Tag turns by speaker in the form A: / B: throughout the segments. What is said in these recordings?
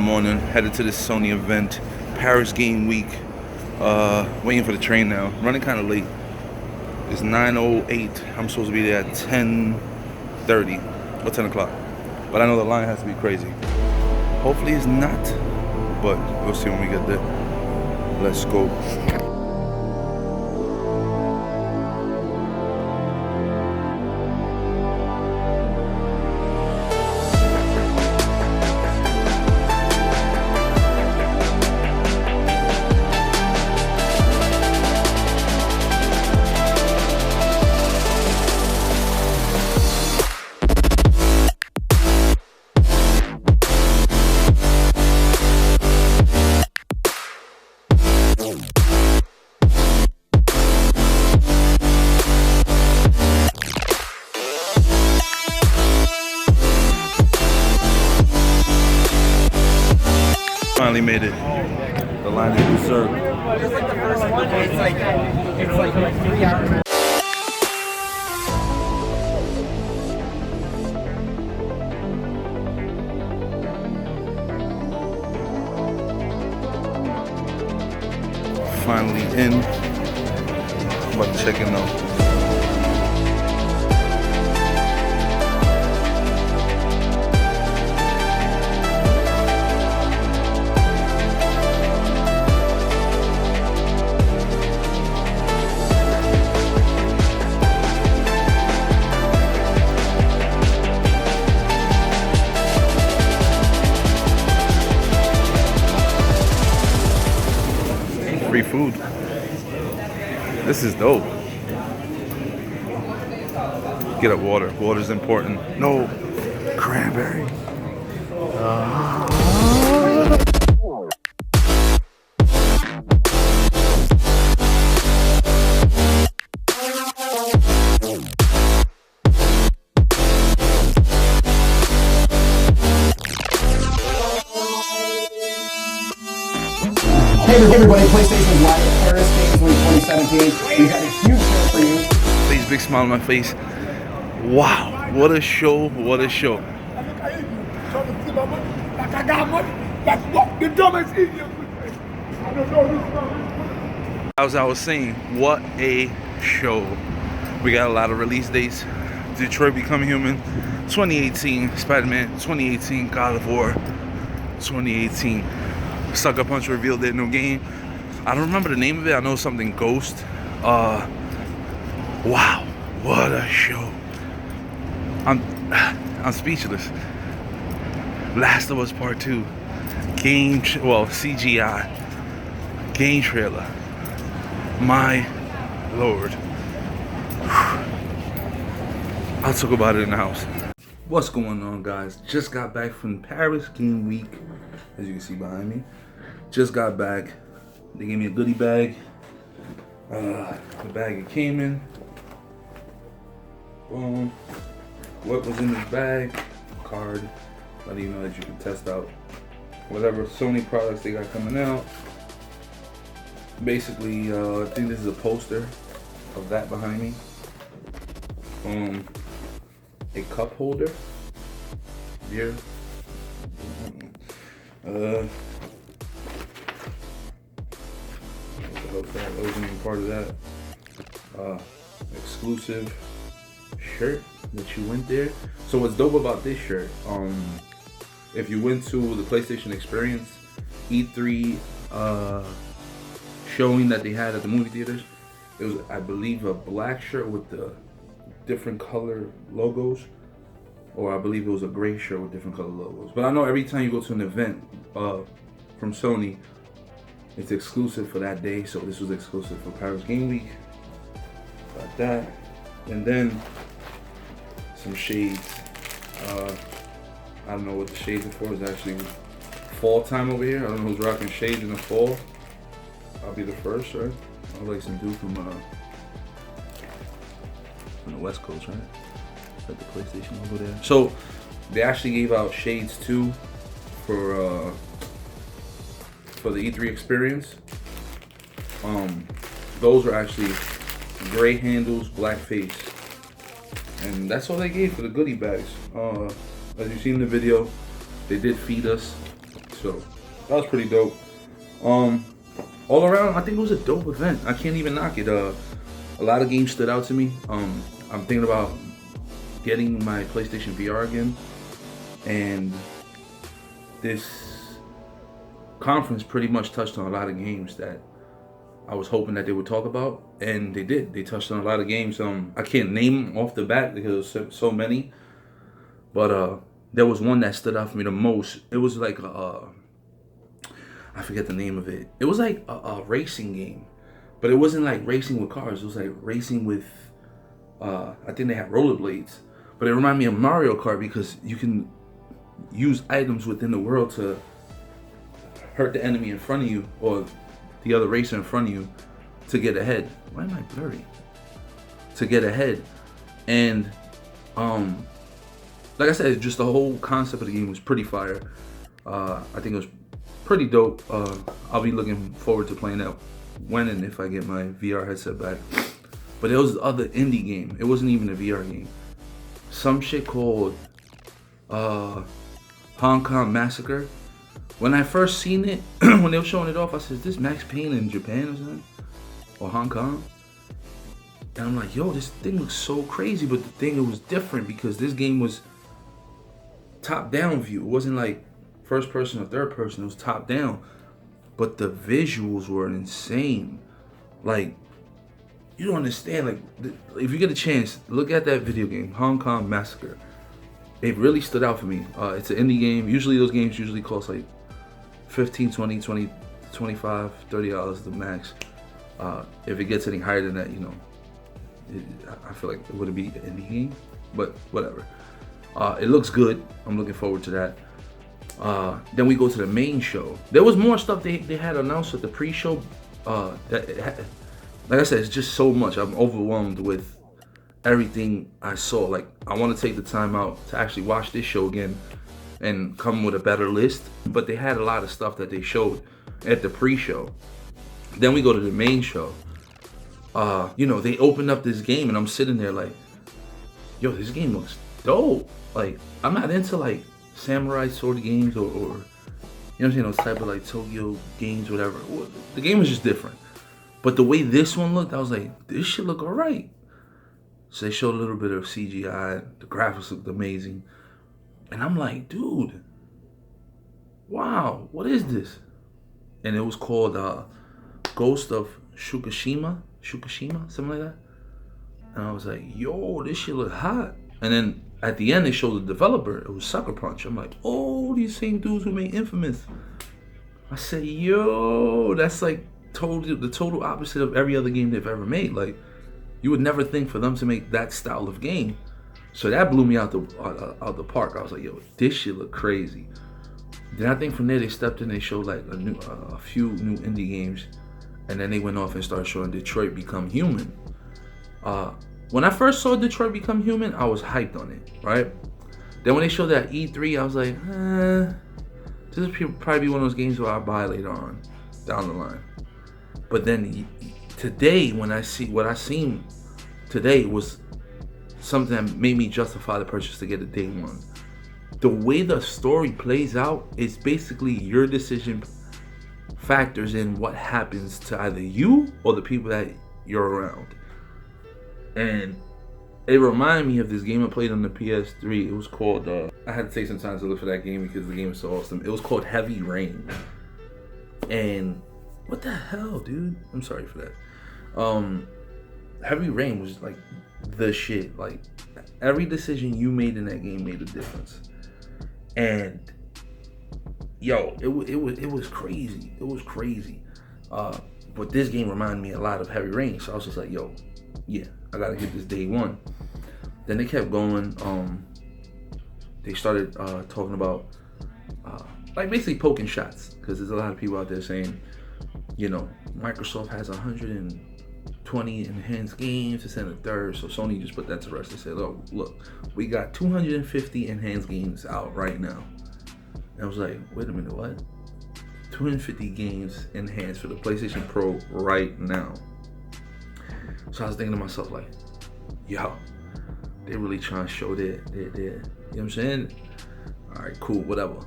A: morning, headed to this Sony event, Paris Game Week. Waiting for the train now. Running kind of late. It's 9:08. I'm supposed to be there at 10:30 or 10 o'clock. But I know the line has to be crazy. Hopefully it's not, but we'll see when we get there. Let's go. Finally made it. The line is served.
B: It's like the first one. It's like 3 hours.
A: Finally in. I'm about to check in though. Free food. This is dope. Get up water. Water's important. No cranberry.
B: Hey everybody, PlayStation's live at Paris Games Week 2017. We got a huge show for you.
A: Big smile on my face. Wow, what a show, what a show. As I was saying, what a show. We got a lot of release dates. Detroit Become Human 2018, Spider-Man 2018, God of War 2018. Sucker Punch revealed their new game. I don't remember the name of it. I know something Ghost. Wow, what a show. I'm speechless. Last of Us Part 2. CGI. Game trailer. My Lord. I'll talk about it in the house. What's going on, guys? Just got back from Paris Game Week. As you can see behind me, just got back. They gave me a goodie bag. The bag it came in. Boom. What was in this bag? Card. Letting you know that you can test out whatever Sony products they got coming out. Basically, I think this is a poster of that behind me. A cup holder. Here. That wasn't even part of that. Exclusive shirt that you went there. So what's dope about this shirt? If you went to the PlayStation Experience E3 showing that they had at the movie theaters, it was, I believe, a black shirt with the different color logos. Or I believe it was a gray shirt with different color logos. But I know every time you go to an event from Sony, it's exclusive for that day. So this was exclusive for Paris Game Week. Got that. And then some shades. I don't know what the shades are for. It's actually fall time over here. I don't know who's rocking shades in the fall. I'll be the first, right? I'll like some dude from the West Coast, right? At the PlayStation logo there. So they actually gave out shades too for the E3 experience. Those are actually gray handles, black face, and that's all they gave for the goodie bags. As you see in the video, they did feed us So that was pretty dope. All around, I think it was a dope event. I can't even knock it. A lot of games stood out to me. I'm thinking about getting my PlayStation VR again, and this conference pretty much touched on a lot of games that I was hoping that they would talk about, and they did. They touched on a lot of games. I can't name them off the bat because there's so many, but there was one that stood out for me the most. It was like I forget the name of it. It was like a racing game, but it wasn't like racing with cars. It was like racing with, I think they had rollerblades, but it reminded me of Mario Kart because you can use items within the world to hurt the enemy in front of you or the other racer in front of you to get ahead. Why am I blurry? To get ahead. And like I said, just the whole concept of the game was pretty fire. I think it was pretty dope. I'll be looking forward to playing that when and if I get my VR headset back. But there was the other indie game. It wasn't even a VR game. Some shit called Hong Kong Massacre. When I first seen it, when they were showing it off, I said, is this Max Payne in Japan or something? Or Hong Kong? And I'm like, yo, this thing looks so crazy. But the thing, it was different because this game was top-down view. It wasn't like first person or third person. It was top-down. But the visuals were insane. Like, you don't understand. Like, if you get a chance, look at that video game, Hong Kong Massacre. It really stood out for me. It's an indie game. Usually those games usually cost like $15, $20, $25, $30 the max. If it gets any higher than that, you know, I feel like it wouldn't be an indie game, but whatever. It looks good. I'm looking forward to that. Then we go to the main show. There was more stuff they had announced at the pre-show. Like I said, it's just so much. I'm overwhelmed with everything I saw. Like, I want to take the time out to actually watch this show again and come with a better list. But they had a lot of stuff that they showed at the pre-show. Then we go to the main show. You know, they opened up this game and I'm sitting there like, yo, this game looks dope. Like, I'm not into like samurai sword games or you know what I'm saying, those type of like Tokyo games, whatever. The game was just different. But the way this one looked, I was like, this should look alright. So they showed a little bit of CGI. The graphics looked amazing. And I'm like, dude, wow, what is this? And it was called Ghost of Tsushima, something like that. And I was like, yo, this shit look hot. And then at the end, they showed the developer. It was Sucker Punch. I'm like, oh, these same dudes who made Infamous. I said, yo, that's like the total opposite of every other game they've ever made. Like, you would never think for them to make that style of game. So that blew me out the park. I was like, yo, this shit look crazy. Then I think from there they stepped in, they showed like a few new indie games. And then they went off and started showing Detroit Become Human. When I first saw Detroit Become Human, I was hyped on it, right? Then when they showed that E3, I was like, this will probably be one of those games where I'll buy later on, down the line. But then today, when I see what I seen today, was something that made me justify the purchase to get it day one. The way the story plays out is basically your decision factors in what happens to either you or the people that you're around. And it reminded me of this game I played on the PS3. It was called, I had to take some time to look for that game because the game was so awesome. It was called Heavy Rain. And what the hell, dude? I'm sorry for that. Heavy Rain was like the shit. Like, every decision you made in that game made a difference. And yo, it was crazy. It was crazy. But this game reminded me a lot of Heavy Rain. So I was just like, yo, yeah, I gotta get this day one. Then they kept going. They started talking about like basically poking shots, because there's a lot of people out there saying, you know, Microsoft has 120 enhanced games, this and the third. So Sony just put that to rest. They said, oh, look, we got 250 enhanced games out right now. And I was like, wait a minute, what? 250 games enhanced for the PlayStation Pro right now. So I was thinking to myself, like, yo, they really trying to show their, you know what I'm saying? All right, cool, whatever.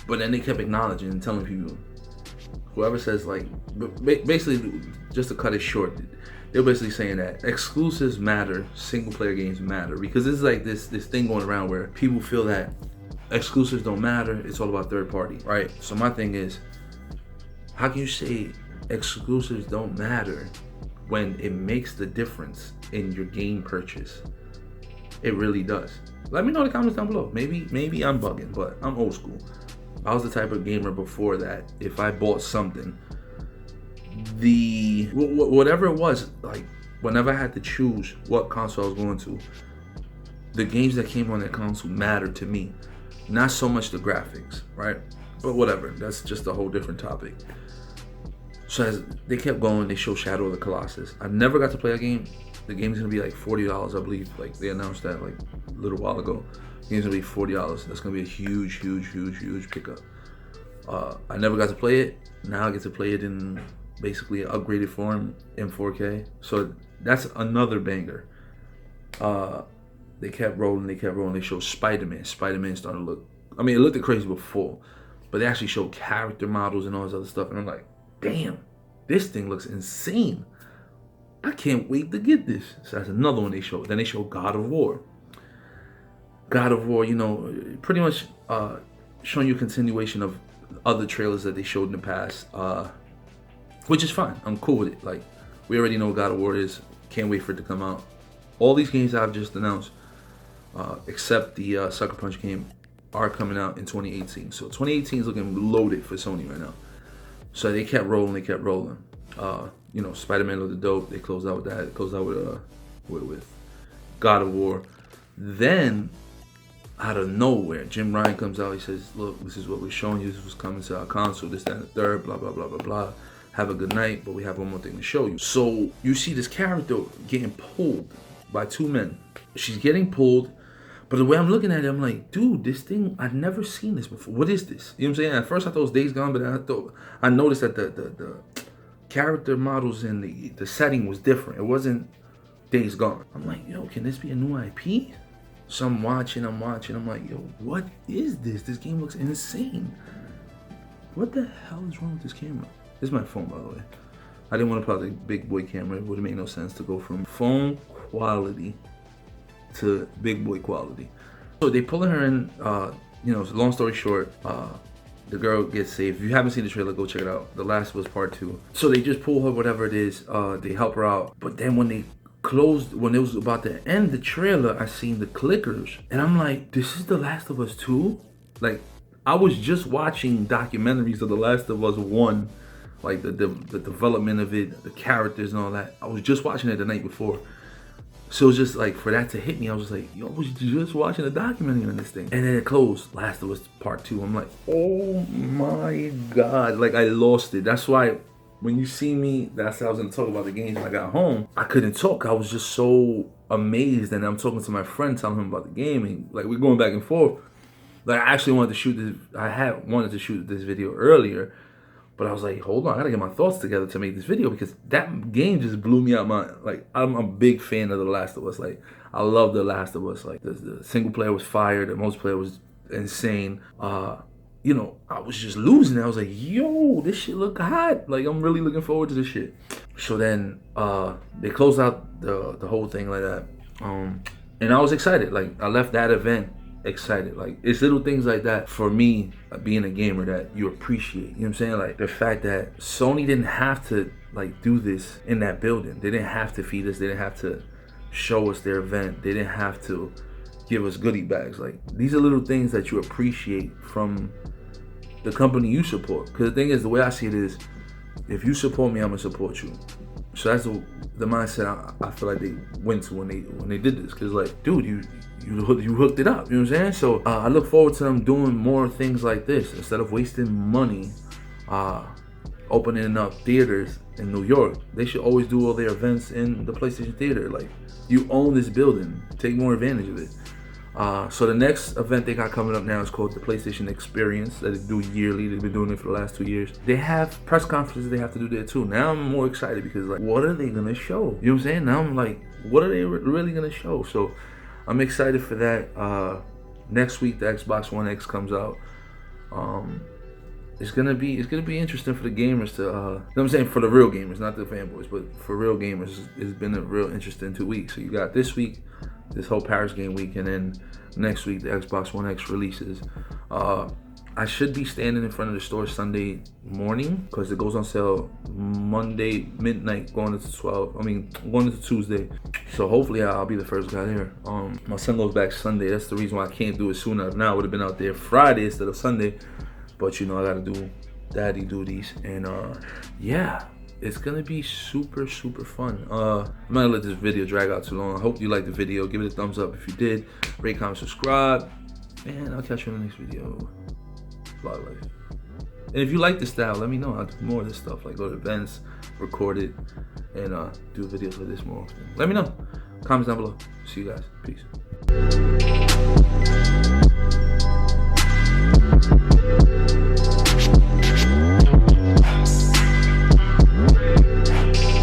A: But then they kept acknowledging and telling people, whoever says like, basically, just to cut it short, they're basically saying that exclusives matter, single player games matter, because this is like this thing going around where people feel that exclusives don't matter, it's all about third party, right? So my thing is, how can you say exclusives don't matter when it makes the difference in your game purchase? It really does. Let me know in the comments down below. Maybe I'm bugging, but I'm old school. I was the type of gamer before that if I bought something, whatever it was, like whenever I had to choose what console I was going to, the games that came on that console mattered to me, not so much the graphics, right? But whatever, that's just a whole different topic. So as they kept going, they showed Shadow of the Colossus. I never got to play a game. The game's gonna be like $40, I believe. Like they announced that like a little while ago. The game's gonna be $40. That's gonna be a huge pickup. I never got to play it. Now I get to play it in basically an upgraded form in 4K. So that's another banger. They kept rolling. They showed Spider-Man. Spider-Man started to look, I mean, it looked crazy before, but they actually showed character models and all this other stuff. And I'm like, damn, this thing looks insane. I can't wait to get this. So that's another one they showed. Then they showed God of War. God of War, you know, pretty much showing you a continuation of other trailers that they showed in the past, which is fine. I'm cool with it. Like, we already know what God of War is. Can't wait for it to come out. All these games I've just announced, except the Sucker Punch game, are coming out in 2018. So 2018 is looking loaded for Sony right now. So they kept rolling. You know, Spider-Man looked dope. They closed out with that. It closed out with God of War. Then, out of nowhere, Jim Ryan comes out. He says, look, this is what we're showing you. This was coming to our console, this, that, and the third, blah, blah, blah, blah, blah. Have a good night, but we have one more thing to show you. So you see this character getting pulled by two men. She's getting pulled, but the way I'm looking at it, I'm like, dude, this thing, I've never seen this before. What is this? You know what I'm saying? At first I thought it was Days Gone, but I noticed that the character models and the setting was different. It wasn't Days Gone. I'm like, yo, can this be a new IP? So I'm watching. I'm like, yo, what is this? This game looks insane. What the hell is wrong with this camera? This is my phone, by the way. I didn't want to pull out the big boy camera. It would have made no sense to go from phone quality to big boy quality. So they pulling her in, you know, long story short, the girl gets saved. If you haven't seen the trailer, go check it out. The Last of Us Part 2. So they just pull her, whatever it is, they help her out. But then when they closed, when it was about to end the trailer, I seen the clickers. And I'm like, this is The Last of Us 2? Like, I was just watching documentaries of The Last of Us 1. Like the development of it, the characters and all that. I was just watching it the night before. So it was just like, for that to hit me, I was like, yo, I was just watching a documentary on this thing. And then it closed, Last of Us Part 2. I'm like, oh my God. Like, I lost it. That's why when you see me, that's how I was gonna talk about the games when I got home. I couldn't talk. I was just so amazed. And I'm talking to my friend, telling him about the game. And like, we're going back and forth. Like, I actually wanted to shoot this. I had wanted to shoot this video earlier. But I was like, hold on, I gotta get my thoughts together to make this video, because that game just blew me out my, like, I'm a big fan of The Last of Us. Like, I love The Last of Us. Like, the single player was fire, the multiplayer was insane. You know, I was just losing it. I was like, yo, this shit look hot. Like, I'm really looking forward to this shit. So then, they closed out the whole thing like that. And I was excited. Like, I left that event excited. Like, it's little things like that for me, being a gamer, that you appreciate. You know what I'm saying? Like, the fact that Sony didn't have to like do this in that building. They didn't have to feed us. They didn't have to show us their event. They didn't have to give us goodie bags. Like, these are little things that you appreciate from the company you support. Because the thing is, the way I see it is, if you support me, I'm gonna support you. So that's the mindset I feel like they went to when they did this. Because, like, dude, you hooked it up, you know what I'm saying? So I look forward to them doing more things like this. Instead of wasting money opening up theaters in New York, they should always do all their events in the PlayStation Theater. Like, you own this building, take more advantage of it. So the next event they got coming up now is called the PlayStation Experience, that they do yearly. They've been doing it for the last 2 years. They have press conferences they have to do there too. Now I'm more excited, because, like, what are they gonna show? You know what I'm saying? Now I'm like, what are they really gonna show? So I'm excited for that. Next week the Xbox One X comes out. It's gonna be interesting for the gamers to, you know what I'm saying, for the real gamers, not the fanboys, but for real gamers. It's been a real interesting 2 weeks. So you got this week, this whole Paris game week, and then next week the Xbox One X releases. I should be standing in front of the store Sunday morning because it goes on sale Monday midnight going into Tuesday. So hopefully I'll be the first guy there. My son goes back Sunday. That's the reason why I can't do it sooner. Now I would have been out there Friday instead of Sunday. But you know, I gotta do daddy duties. And yeah, it's gonna be super fun. I'm not gonna let this video drag out too long. I hope you liked the video. Give it a thumbs up if you did. Rate, comment, subscribe. And I'll catch you in the next video. Fly life. And if you like this style, let me know. I'll do more of this stuff, like go to events, record it, and do videos like this more often. Let me know. Comments down below. See you guys. Peace.